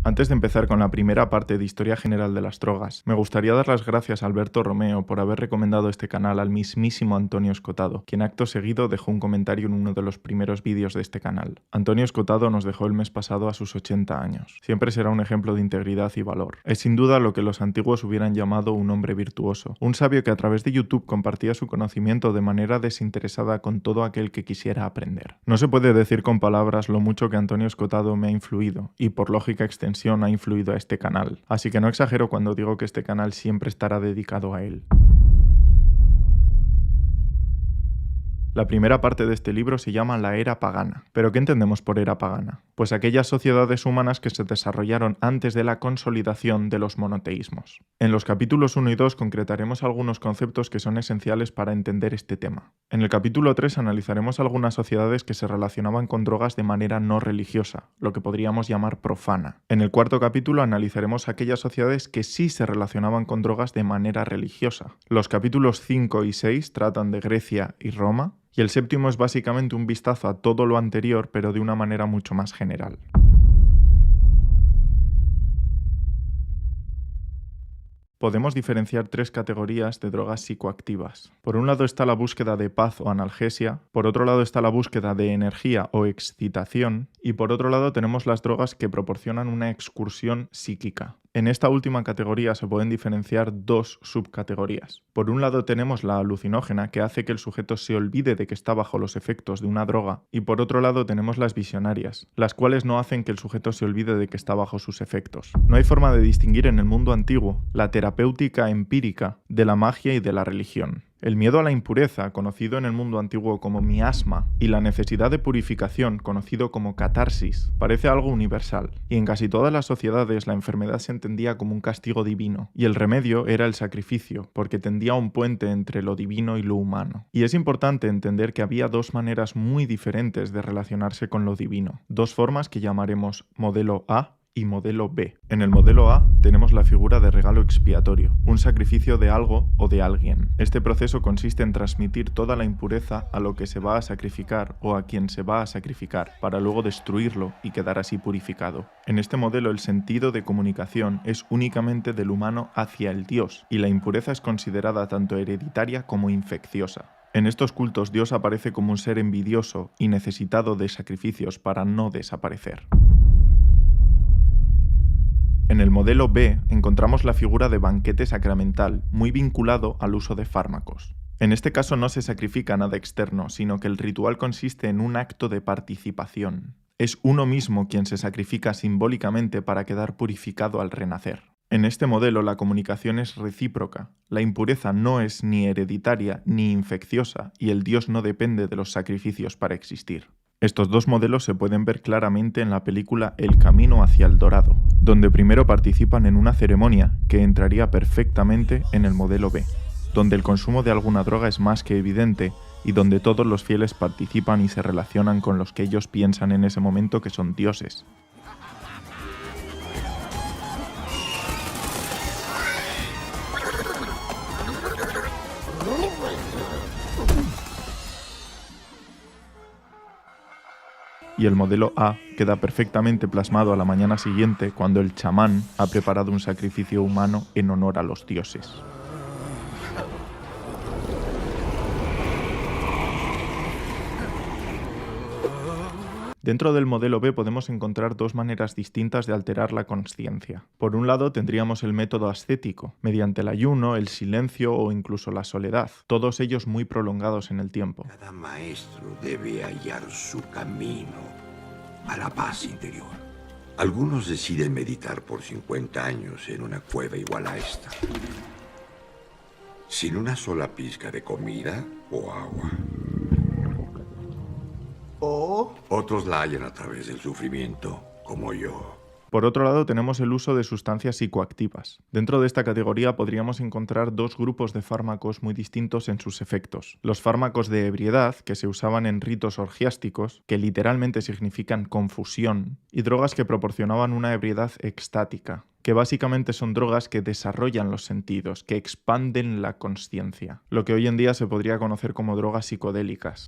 Antes de empezar con la primera parte de Historia General de las Drogas, me gustaría dar las gracias a Alberto Romeo por haber recomendado este canal al mismísimo Antonio Escotado, quien acto seguido dejó un comentario en uno de los primeros vídeos de este canal. Antonio Escotado nos dejó el mes pasado a sus 80 años. Siempre será un ejemplo de integridad y valor. Es sin duda lo que los antiguos hubieran llamado un hombre virtuoso, un sabio que a través de YouTube compartía su conocimiento de manera desinteresada con todo aquel que quisiera aprender. No se puede decir con palabras lo mucho que Antonio Escotado me ha influido, y por lógica extensión ha influido a este canal, así que no exagero cuando digo que este canal siempre estará dedicado a él. La primera parte de este libro se llama La Era Pagana. ¿Pero qué entendemos por era pagana? Pues aquellas sociedades humanas que se desarrollaron antes de la consolidación de los monoteísmos. En los capítulos 1 y 2 concretaremos algunos conceptos que son esenciales para entender este tema. En el capítulo 3 analizaremos algunas sociedades que se relacionaban con drogas de manera no religiosa, lo que podríamos llamar profana. En el cuarto capítulo analizaremos aquellas sociedades que sí se relacionaban con drogas de manera religiosa. Los capítulos 5 y 6 tratan de Grecia y Roma, y el séptimo es básicamente un vistazo a todo lo anterior, pero de una manera mucho más general. Podemos diferenciar tres categorías de drogas psicoactivas. Por un lado está la búsqueda de paz o analgesia, por otro lado está la búsqueda de energía o excitación, y por otro lado tenemos las drogas que proporcionan una excursión psíquica. En esta última categoría se pueden diferenciar dos subcategorías. Por un lado tenemos la alucinógena, que hace que el sujeto se olvide de que está bajo los efectos de una droga, y por otro lado tenemos las visionarias, las cuales no hacen que el sujeto se olvide de que está bajo sus efectos. No hay forma de distinguir en el mundo antiguo la terapéutica empírica de la magia y de la religión. El miedo a la impureza, conocido en el mundo antiguo como miasma, y la necesidad de purificación, conocido como catarsis, parece algo universal, y en casi todas las sociedades la enfermedad se entendía como un castigo divino, y el remedio era el sacrificio, porque tendía un puente entre lo divino y lo humano. Y es importante entender que había dos maneras muy diferentes de relacionarse con lo divino, dos formas que llamaremos modelo A y modelo B. En el modelo A tenemos la figura de regalo expiatorio, un sacrificio de algo o de alguien. Este proceso consiste en transmitir toda la impureza a lo que se va a sacrificar o a quien se va a sacrificar, para luego destruirlo y quedar así purificado. En este modelo el sentido de comunicación es únicamente del humano hacia el Dios, y la impureza es considerada tanto hereditaria como infecciosa. En estos cultos Dios aparece como un ser envidioso y necesitado de sacrificios para no desaparecer. En el modelo B encontramos la figura de banquete sacramental, muy vinculado al uso de fármacos. En este caso no se sacrifica nada externo, sino que el ritual consiste en un acto de participación. Es uno mismo quien se sacrifica simbólicamente para quedar purificado al renacer. En este modelo la comunicación es recíproca. La impureza no es ni hereditaria ni infecciosa, y el Dios no depende de los sacrificios para existir. Estos dos modelos se pueden ver claramente en la película El Camino hacia el Dorado, donde primero participan en una ceremonia que entraría perfectamente en el modelo B, donde el consumo de alguna droga es más que evidente y donde todos los fieles participan y se relacionan con los que ellos piensan en ese momento que son dioses. Y el modelo A queda perfectamente plasmado a la mañana siguiente cuando el chamán ha preparado un sacrificio humano en honor a los dioses. Dentro del modelo B podemos encontrar dos maneras distintas de alterar la consciencia. Por un lado tendríamos el método ascético, mediante el ayuno, el silencio o incluso la soledad, todos ellos muy prolongados en el tiempo. Cada maestro debe hallar su camino a la paz interior. Algunos deciden meditar por 50 años en una cueva igual a esta, sin una sola pizca de comida o agua. Otros la hallan a través del sufrimiento, como yo. Por otro lado tenemos el uso de sustancias psicoactivas. Dentro de esta categoría podríamos encontrar dos grupos de fármacos muy distintos en sus efectos. Los fármacos de ebriedad, que se usaban en ritos orgiásticos, que literalmente significan confusión, y drogas que proporcionaban una ebriedad extática, que básicamente son drogas que desarrollan los sentidos, que expanden la consciencia, lo que hoy en día se podría conocer como drogas psicodélicas.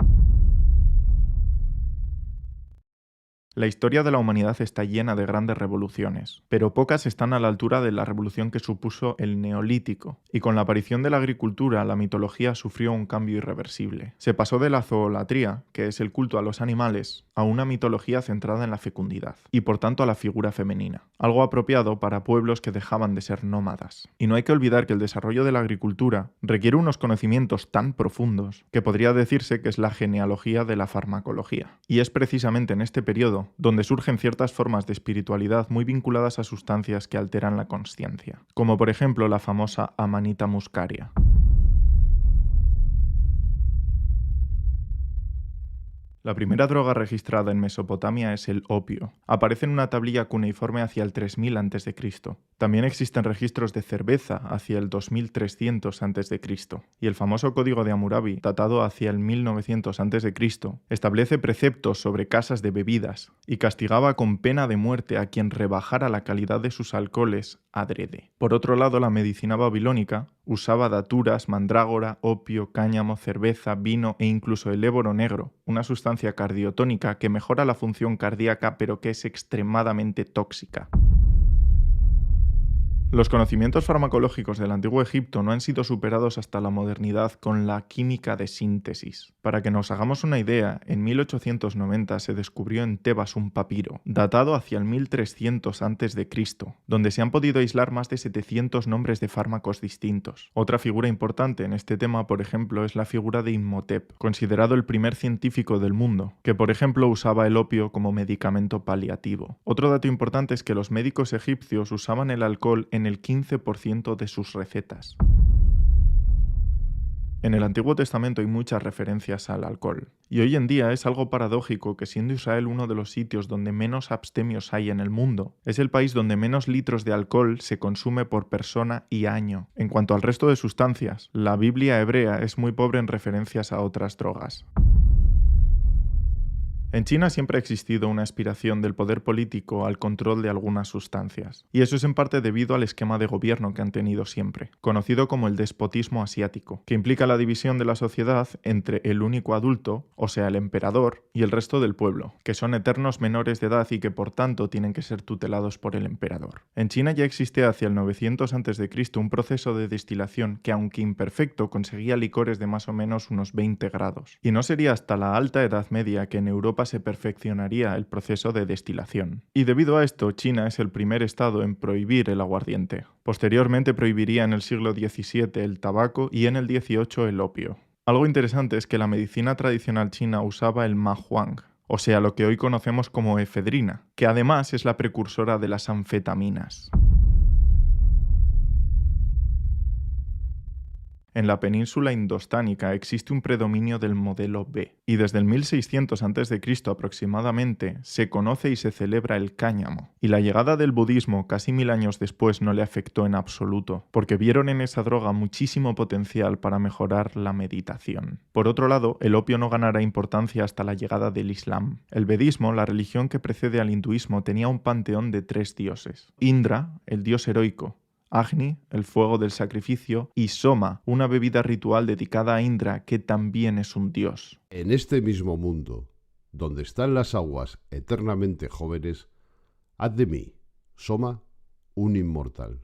La historia de la humanidad está llena de grandes revoluciones, pero pocas están a la altura de la revolución que supuso el Neolítico, y con la aparición de la agricultura la mitología sufrió un cambio irreversible. Se pasó de la zoolatría, que es el culto a los animales, a una mitología centrada en la fecundidad, y por tanto a la figura femenina, algo apropiado para pueblos que dejaban de ser nómadas. Y no hay que olvidar que el desarrollo de la agricultura requiere unos conocimientos tan profundos que podría decirse que es la genealogía de la farmacología. Y es precisamente en este periodo donde surgen ciertas formas de espiritualidad muy vinculadas a sustancias que alteran la consciencia, como por ejemplo la famosa Amanita muscaria. La primera droga registrada en Mesopotamia es el opio. Aparece en una tablilla cuneiforme hacia el 3000 a.C. También existen registros de cerveza hacia el 2300 a.C. Y el famoso Código de Hammurabi, datado hacia el 1900 a.C., establece preceptos sobre casas de bebidas y castigaba con pena de muerte a quien rebajara la calidad de sus alcoholes adrede. Por otro lado, la medicina babilónica usaba daturas, mandrágora, opio, cáñamo, cerveza, vino e incluso el éboro negro, una sustancia cardiotónica que mejora la función cardíaca pero que es extremadamente tóxica. Los conocimientos farmacológicos del antiguo Egipto no han sido superados hasta la modernidad con la química de síntesis. Para que nos hagamos una idea, en 1890 se descubrió en Tebas un papiro, datado hacia el 1300 a.C., donde se han podido aislar más de 700 nombres de fármacos distintos. Otra figura importante en este tema, por ejemplo, es la figura de Imhotep, considerado el primer científico del mundo, que por ejemplo usaba el opio como medicamento paliativo. Otro dato importante es que los médicos egipcios usaban el alcohol en el 15% de sus recetas. En el Antiguo Testamento hay muchas referencias al alcohol, y hoy en día es algo paradójico que siendo Israel uno de los sitios donde menos abstemios hay en el mundo, es el país donde menos litros de alcohol se consume por persona y año. En cuanto al resto de sustancias, la Biblia hebrea es muy pobre en referencias a otras drogas. En China siempre ha existido una aspiración del poder político al control de algunas sustancias, y eso es en parte debido al esquema de gobierno que han tenido siempre, conocido como el despotismo asiático, que implica la división de la sociedad entre el único adulto, o sea el emperador, y el resto del pueblo, que son eternos menores de edad y que por tanto tienen que ser tutelados por el emperador. En China ya existía hacia el 900 a.C. un proceso de destilación que, aunque imperfecto, conseguía licores de más o menos unos 20 grados, y no sería hasta la Alta Edad Media que en Europa se perfeccionaría el proceso de destilación. Y debido a esto, China es el primer estado en prohibir el aguardiente. Posteriormente prohibiría en el siglo XVII el tabaco y en el XVIII el opio. Algo interesante es que la medicina tradicional china usaba el mahuang, o sea, lo que hoy conocemos como efedrina, que además es la precursora de las anfetaminas. En la península indostánica existe un predominio del modelo B, y desde el 1600 a.C. aproximadamente se conoce y se celebra el cáñamo, y la llegada del budismo casi 1000 años después no le afectó en absoluto, porque vieron en esa droga muchísimo potencial para mejorar la meditación. Por otro lado, el opio no ganará importancia hasta la llegada del Islam. El vedismo, la religión que precede al hinduismo, tenía un panteón de 3 dioses. Indra, el dios heroico; Agni, el fuego del sacrificio; y Soma, una bebida ritual dedicada a Indra, que también es un dios. En este mismo mundo, donde están las aguas eternamente jóvenes, haz de mí, Soma, un inmortal.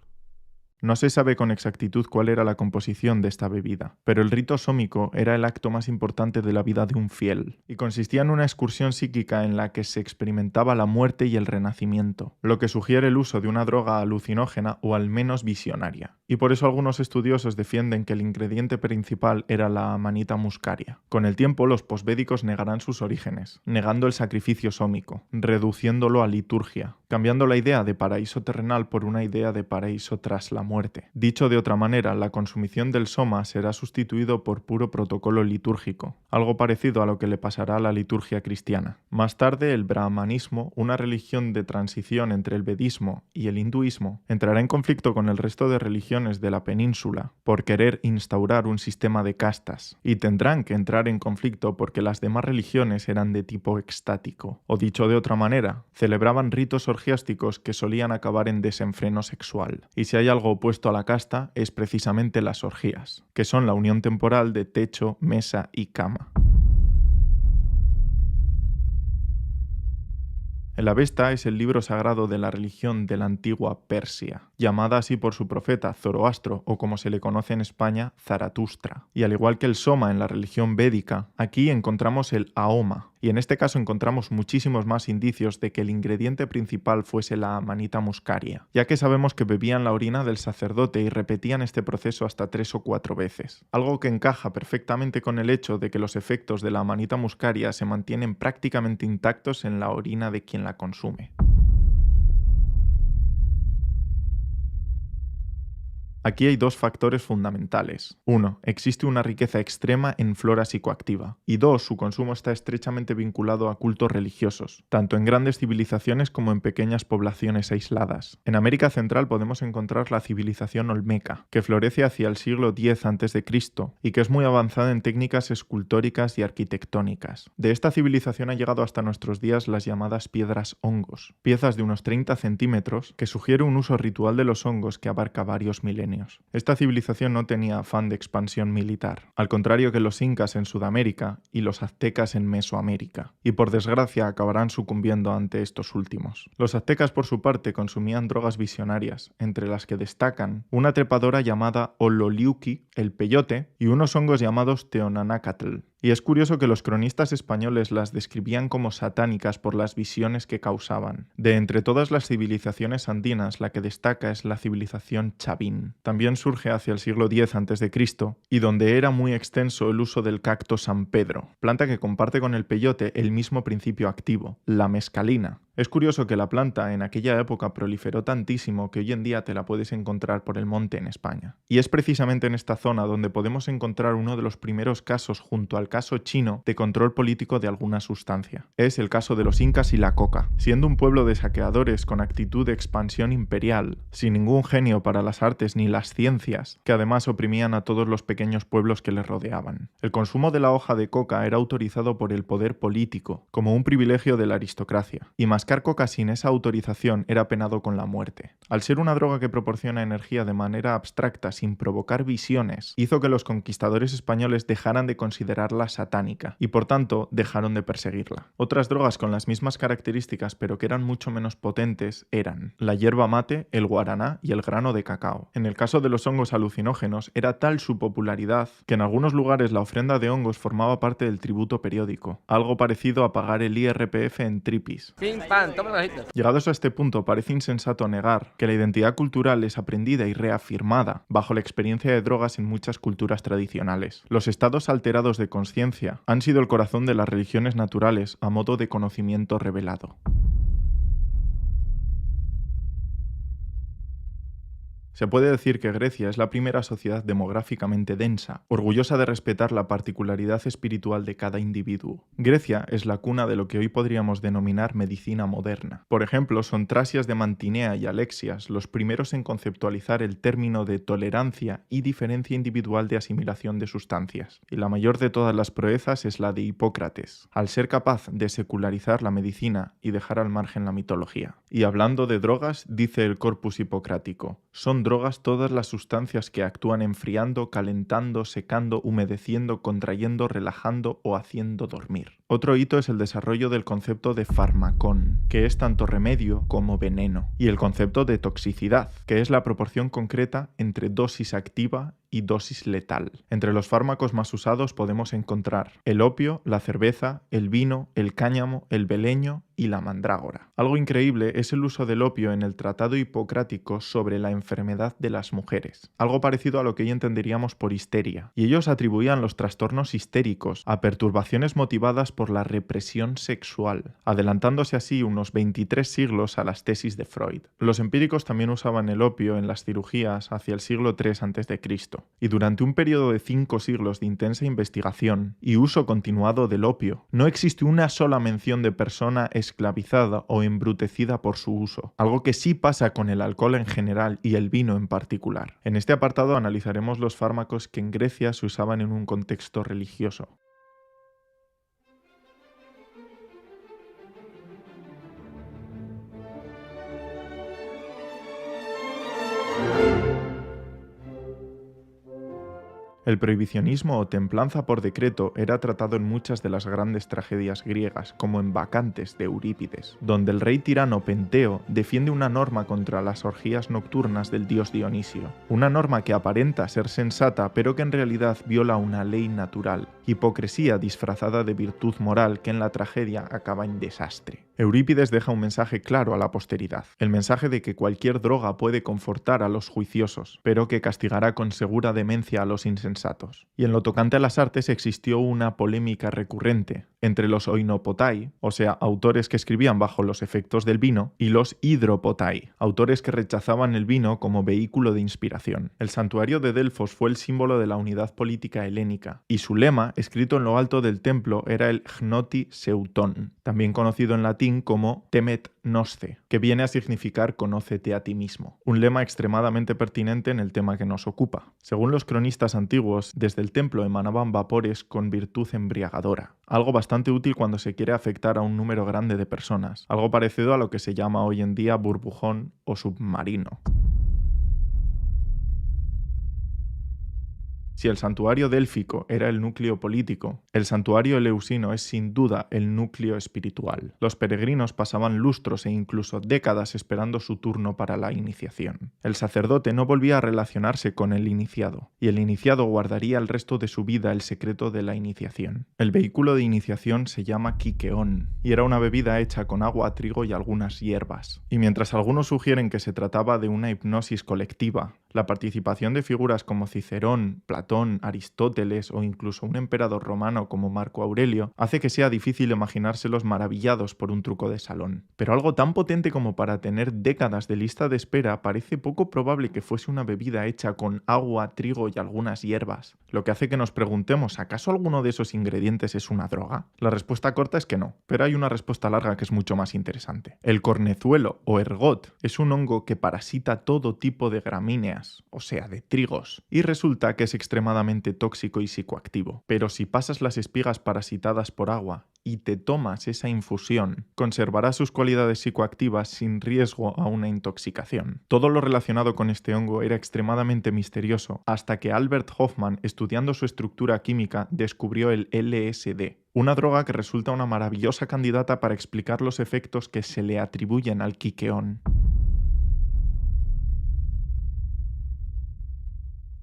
No se sabe con exactitud cuál era la composición de esta bebida, pero el rito sómico era el acto más importante de la vida de un fiel, y consistía en una excursión psíquica en la que se experimentaba la muerte y el renacimiento, lo que sugiere el uso de una droga alucinógena o al menos visionaria. Y por eso algunos estudiosos defienden que el ingrediente principal era la Amanita muscaria. Con el tiempo, los posvédicos negarán sus orígenes, negando el sacrificio sómico, reduciéndolo a liturgia, cambiando la idea de paraíso terrenal por una idea de paraíso tras la muerte. Dicho de otra manera, la consumición del soma será sustituido por puro protocolo litúrgico, algo parecido a lo que le pasará a la liturgia cristiana. Más tarde, el brahmanismo, una religión de transición entre el vedismo y el hinduismo, entrará en conflicto con el resto de religiones de la península por querer instaurar un sistema de castas, y tendrán que entrar en conflicto porque las demás religiones eran de tipo extático, o dicho de otra manera, celebraban ritos orgiásticos que solían acabar en desenfreno sexual. Y si hay algo opuesto a la casta, es precisamente las orgías, que son la unión temporal de techo, mesa y cama. El Avesta es el libro sagrado de la religión de la antigua Persia, llamada así por su profeta Zoroastro, o como se le conoce en España, Zaratustra. Y al igual que el Soma en la religión védica, aquí encontramos el Ahoma, y en este caso encontramos muchísimos más indicios de que el ingrediente principal fuese la Amanita muscaria, ya que sabemos que bebían la orina del sacerdote y repetían este proceso hasta 3 o 4 veces, algo que encaja perfectamente con el hecho de que los efectos de la Amanita muscaria se mantienen prácticamente intactos en la orina de quien la consume. Aquí hay dos factores fundamentales. 1. Existe una riqueza extrema en flora psicoactiva. Y 2. Su consumo está estrechamente vinculado a cultos religiosos, tanto en grandes civilizaciones como en pequeñas poblaciones aisladas. En América Central podemos encontrar la civilización olmeca, que florece hacia el siglo X a.C. y que es muy avanzada en técnicas escultóricas y arquitectónicas. De esta civilización han llegado hasta nuestros días las llamadas piedras hongos, piezas de unos 30 centímetros que sugiere un uso ritual de los hongos que abarca varios milenios. Esta civilización no tenía afán de expansión militar, al contrario que los incas en Sudamérica y los aztecas en Mesoamérica, y por desgracia acabarán sucumbiendo ante estos últimos. Los aztecas por su parte consumían drogas visionarias, entre las que destacan una trepadora llamada Ololiuqui, el peyote, y unos hongos llamados Teonanacatl. Y es curioso que los cronistas españoles las describían como satánicas por las visiones que causaban. De entre todas las civilizaciones andinas, la que destaca es la civilización chavín. También surge hacia el siglo X a.C. y donde era muy extenso el uso del cacto San Pedro, planta que comparte con el peyote el mismo principio activo, la mescalina. Es curioso que la planta en aquella época proliferó tantísimo que hoy en día te la puedes encontrar por el monte en España. Y es precisamente en esta zona donde podemos encontrar uno de los primeros casos junto al caso chino de control político de alguna sustancia. Es el caso de los incas y la coca. Siendo un pueblo de saqueadores con actitud de expansión imperial, sin ningún genio para las artes ni las ciencias, que además oprimían a todos los pequeños pueblos que les rodeaban. El consumo de la hoja de coca era autorizado por el poder político, como un privilegio de la aristocracia, y mascar coca sin esa autorización era penado con la muerte. Al ser una droga que proporciona energía de manera abstracta sin provocar visiones, hizo que los conquistadores españoles dejaran de considerarla satánica y por tanto dejaron de perseguirla. Otras drogas con las mismas características pero que eran mucho menos potentes eran la hierba mate, el guaraná y el grano de cacao. En el caso de los hongos alucinógenos era tal su popularidad que en algunos lugares la ofrenda de hongos formaba parte del tributo periódico, algo parecido a pagar el IRPF en tripis. Llegados a este punto parece insensato negar que la identidad cultural es aprendida y reafirmada bajo la experiencia de drogas en muchas culturas tradicionales. Los estados alterados de conciencia han sido el corazón de las religiones naturales a modo de conocimiento revelado. Se puede decir que Grecia es la primera sociedad demográficamente densa, orgullosa de respetar la particularidad espiritual de cada individuo. Grecia es la cuna de lo que hoy podríamos denominar medicina moderna. Por ejemplo, son Trasias de Mantinea y Alexias los primeros en conceptualizar el término de tolerancia y diferencia individual de asimilación de sustancias. Y la mayor de todas las proezas es la de Hipócrates, al ser capaz de secularizar la medicina y dejar al margen la mitología. Y hablando de drogas, dice el Corpus Hipocrático, son drogas todas las sustancias que actúan enfriando, calentando, secando, humedeciendo, contrayendo, relajando o haciendo dormir. Otro hito es el desarrollo del concepto de farmacón, que es tanto remedio como veneno, y el concepto de toxicidad, que es la proporción concreta entre dosis activa y dosis letal. Entre los fármacos más usados podemos encontrar el opio, la cerveza, el vino, el cáñamo, el beleño y la mandrágora. Algo increíble es el uso del opio en el Tratado Hipocrático sobre la enfermedad de las mujeres, algo parecido a lo que hoy entenderíamos por histeria, y ellos atribuían los trastornos histéricos a perturbaciones motivadas por la represión sexual, adelantándose así unos 23 siglos a las tesis de Freud. Los empíricos también usaban el opio en las cirugías hacia el siglo III a.C., y durante un periodo de 5 siglos de intensa investigación y uso continuado del opio, no existe una sola mención de persona esclavizada o embrutecida por su uso, algo que sí pasa con el alcohol en general y el vino en particular. En este apartado analizaremos los fármacos que en Grecia se usaban en un contexto religioso. El prohibicionismo o templanza por decreto era tratado en muchas de las grandes tragedias griegas, como en Bacantes de Eurípides, donde el rey tirano Penteo defiende una norma contra las orgías nocturnas del dios Dionisio. Una norma que aparenta ser sensata, pero que en realidad viola una ley natural. Hipocresía disfrazada de virtud moral que en la tragedia acaba en desastre. Eurípides deja un mensaje claro a la posteridad, el mensaje de que cualquier droga puede confortar a los juiciosos, pero que castigará con segura demencia a los insensatos. Y en lo tocante a las artes existió una polémica recurrente entre los oinopotai, o sea, autores que escribían bajo los efectos del vino, y los hidropotai, autores que rechazaban el vino como vehículo de inspiración. El santuario de Delfos fue el símbolo de la unidad política helénica, y su lema, escrito en lo alto del templo, era el Gnoti Seuton, también conocido en latín como Temet Nosce, que viene a significar conócete a ti mismo, un lema extremadamente pertinente en el tema que nos ocupa. Según los cronistas antiguos, desde el templo emanaban vapores con virtud embriagadora, algo bastante útil cuando se quiere afectar a un número grande de personas, algo parecido a lo que se llama hoy en día burbujón o submarino. Si el santuario délfico era el núcleo político, el santuario eleusino es sin duda el núcleo espiritual. Los peregrinos pasaban lustros e incluso décadas esperando su turno para la iniciación. El sacerdote no volvía a relacionarse con el iniciado, y el iniciado guardaría el resto de su vida el secreto de la iniciación. El vehículo de iniciación se llama kikeón, y era una bebida hecha con agua, trigo y algunas hierbas. Y mientras algunos sugieren que se trataba de una hipnosis colectiva, la participación de figuras como Cicerón, Platón, Aristóteles o incluso un emperador romano como Marco Aurelio hace que sea difícil imaginárselos maravillados por un truco de salón. Pero algo tan potente como para tener décadas de lista de espera parece poco probable que fuese una bebida hecha con agua, trigo y algunas hierbas, lo que hace que nos preguntemos, ¿acaso alguno de esos ingredientes es una droga? La respuesta corta es que no, pero hay una respuesta larga que es mucho más interesante. El cornezuelo o ergot es un hongo que parasita todo tipo de gramíneas, o sea, de trigos, y resulta que es extremadamente tóxico y psicoactivo. Pero si pasas las espigas parasitadas por agua y te tomas esa infusión, conservará sus cualidades psicoactivas sin riesgo a una intoxicación. Todo lo relacionado con este hongo era extremadamente misterioso, hasta que Albert Hofmann, estudiando su estructura química, descubrió el LSD, una droga que resulta una maravillosa candidata para explicar los efectos que se le atribuyen al kikeón.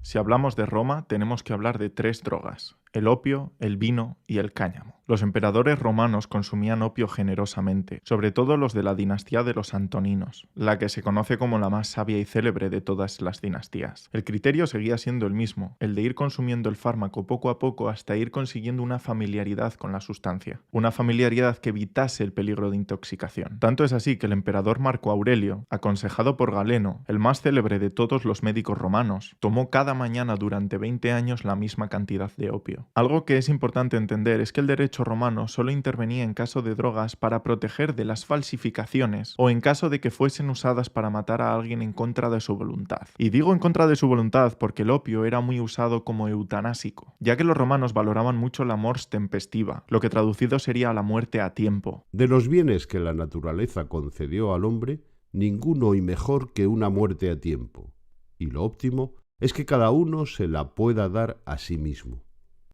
Si hablamos de Roma, tenemos que hablar de 3 drogas: el opio, el vino y el cáñamo. Los emperadores romanos consumían opio generosamente, sobre todo los de la dinastía de los Antoninos, la que se conoce como la más sabia y célebre de todas las dinastías. El criterio seguía siendo el mismo, el de ir consumiendo el fármaco poco a poco hasta ir consiguiendo una familiaridad con la sustancia, una familiaridad que evitase el peligro de intoxicación. Tanto es así que el emperador Marco Aurelio, aconsejado por Galeno, el más célebre de todos los médicos romanos, tomó cada mañana durante 20 años la misma cantidad de opio. Algo que es importante entender es que el derecho romano solo intervenía en caso de drogas para proteger de las falsificaciones o en caso de que fuesen usadas para matar a alguien en contra de su voluntad. Y digo en contra de su voluntad porque el opio era muy usado como eutanásico, ya que los romanos valoraban mucho la mors tempestiva, lo que traducido sería la muerte a tiempo. De los bienes que la naturaleza concedió al hombre, ninguno y mejor que una muerte a tiempo. Y lo óptimo es que cada uno se la pueda dar a sí mismo.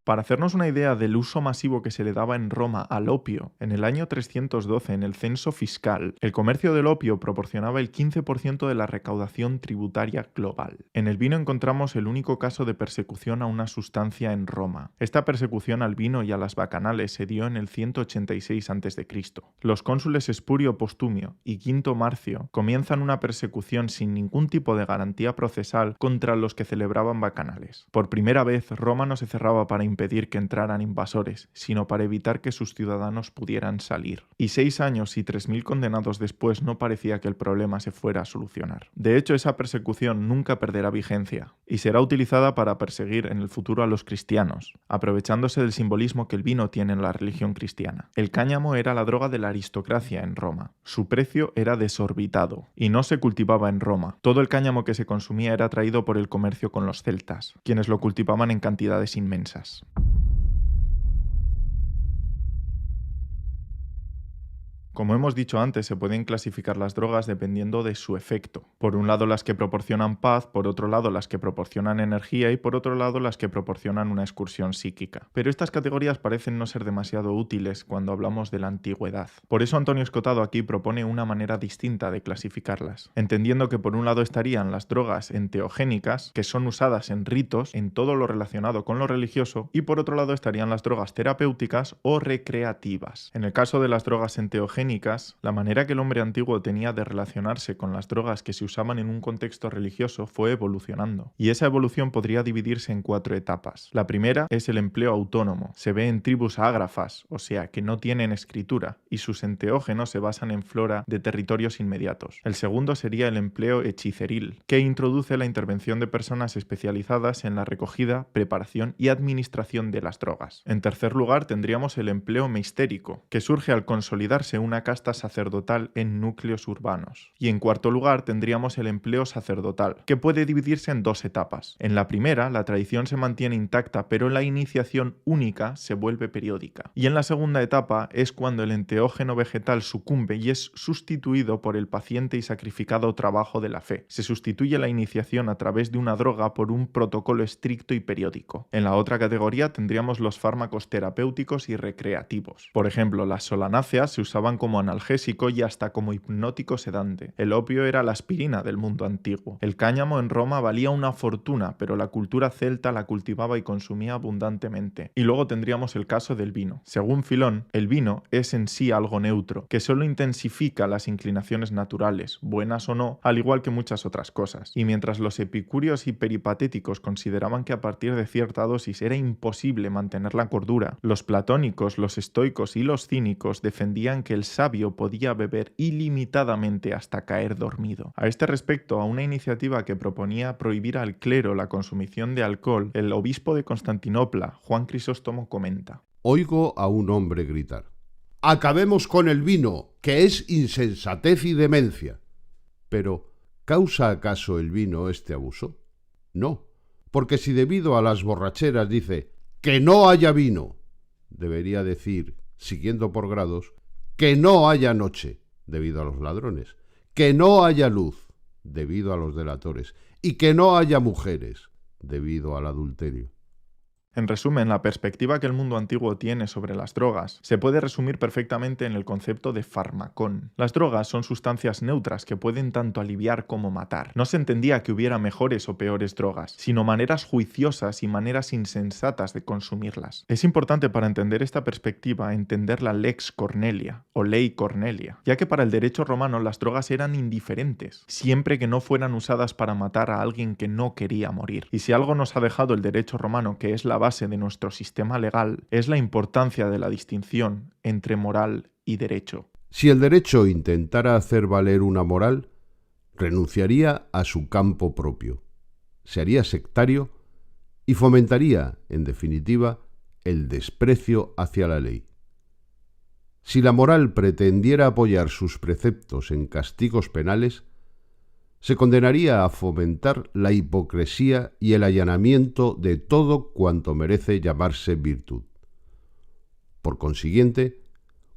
Para hacernos una idea del uso masivo que se le daba en Roma al opio, en el año 312, en el censo fiscal, el comercio del opio proporcionaba el 15% de la recaudación tributaria global. En el vino encontramos el único caso de persecución a una sustancia en Roma. Esta persecución al vino y a las bacanales se dio en el 186 a.C. Los cónsules Espurio Postumio y Quinto Marcio comienzan una persecución sin ningún tipo de garantía procesal contra los que celebraban bacanales. Por primera vez, Roma no se cerraba para impedir que entraran invasores, sino para evitar que sus ciudadanos pudieran salir. Y 6 años y 3.000 condenados después no parecía que el problema se fuera a solucionar. De hecho, esa persecución nunca perderá vigencia, y será utilizada para perseguir en el futuro a los cristianos, aprovechándose del simbolismo que el vino tiene en la religión cristiana. El cáñamo era la droga de la aristocracia en Roma. Su precio era desorbitado, y no se cultivaba en Roma. Todo el cáñamo que se consumía era traído por el comercio con los celtas, quienes lo cultivaban en cantidades inmensas. Como hemos dicho antes, se pueden clasificar las drogas dependiendo de su efecto. Por un lado las que proporcionan paz, por otro lado las que proporcionan energía y por otro lado las que proporcionan una excursión psíquica. Pero estas categorías parecen no ser demasiado útiles cuando hablamos de la antigüedad. Por eso Antonio Escotado aquí propone una manera distinta de clasificarlas, entendiendo que por un lado estarían las drogas enteogénicas, que son usadas en ritos, en todo lo relacionado con lo religioso, y por otro lado estarían las drogas terapéuticas o recreativas. En el caso de las drogas enteogénicas, la manera que el hombre antiguo tenía de relacionarse con las drogas que se usaban en un contexto religioso fue evolucionando, y esa evolución podría dividirse en 4 etapas. La primera es el empleo autónomo. Se ve en tribus ágrafas, o sea, que no tienen escritura, y sus enteógenos se basan en flora de territorios inmediatos. El segundo sería el empleo hechiceril, que introduce la intervención de personas especializadas en la recogida, preparación y administración de las drogas. En tercer lugar, tendríamos el empleo meistérico, que surge al consolidarse una casta sacerdotal en núcleos urbanos. Y en cuarto lugar tendríamos el empleo sacerdotal, que puede dividirse en 2 etapas. En la primera, la tradición se mantiene intacta, pero la iniciación única se vuelve periódica. Y en la segunda etapa es cuando el enteógeno vegetal sucumbe y es sustituido por el paciente y sacrificado trabajo de la fe. Se sustituye la iniciación a través de una droga por un protocolo estricto y periódico. En la otra categoría tendríamos los fármacos terapéuticos y recreativos. Por ejemplo, las solanáceas se usaban como analgésico y hasta como hipnótico sedante. El opio era la aspirina del mundo antiguo. El cáñamo en Roma valía una fortuna, pero la cultura celta la cultivaba y consumía abundantemente. Y luego tendríamos el caso del vino. Según Filón, el vino es en sí algo neutro, que solo intensifica las inclinaciones naturales, buenas o no, al igual que muchas otras cosas. Y mientras los epicúreos y peripatéticos consideraban que a partir de cierta dosis era imposible mantener la cordura, los platónicos, los estoicos y los cínicos defendían que el sabio podía beber ilimitadamente hasta caer dormido. A este respecto, a una iniciativa que proponía prohibir al clero la consumición de alcohol, el obispo de Constantinopla, Juan Crisóstomo, comenta: Oigo a un hombre gritar: «¡Acabemos con el vino, que es insensatez y demencia!». Pero, ¿causa acaso el vino este abuso? No, porque si debido a las borracheras dice «que no haya vino», debería decir, siguiendo por grados, «que no haya noche», debido a los ladrones, «que no haya luz», debido a los delatores, y «que no haya mujeres», debido al adulterio. En resumen, la perspectiva que el mundo antiguo tiene sobre las drogas se puede resumir perfectamente en el concepto de farmacón. Las drogas son sustancias neutras que pueden tanto aliviar como matar. No se entendía que hubiera mejores o peores drogas, sino maneras juiciosas y maneras insensatas de consumirlas. Es importante para entender esta perspectiva entender la lex Cornelia o ley Cornelia, ya que para el derecho romano las drogas eran indiferentes, siempre que no fueran usadas para matar a alguien que no quería morir. Y si algo nos ha dejado el derecho romano, que es la base de nuestro sistema legal, es la importancia de la distinción entre moral y derecho. Si el derecho intentara hacer valer una moral, renunciaría a su campo propio, se haría sectario y fomentaría, en definitiva, el desprecio hacia la ley. Si la moral pretendiera apoyar sus preceptos en castigos penales, se condenaría a fomentar la hipocresía y el allanamiento de todo cuanto merece llamarse virtud. Por consiguiente,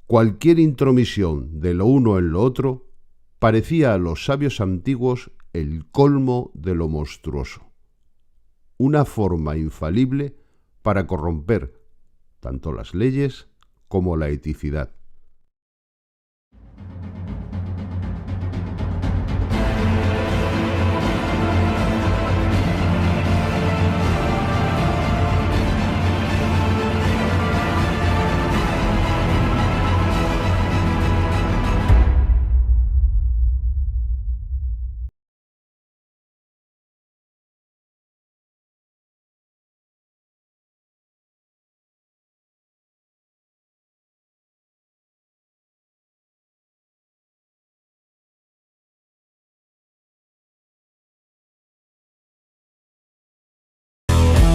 cualquier intromisión de lo uno en lo otro parecía a los sabios antiguos el colmo de lo monstruoso, una forma infalible para corromper tanto las leyes como la eticidad.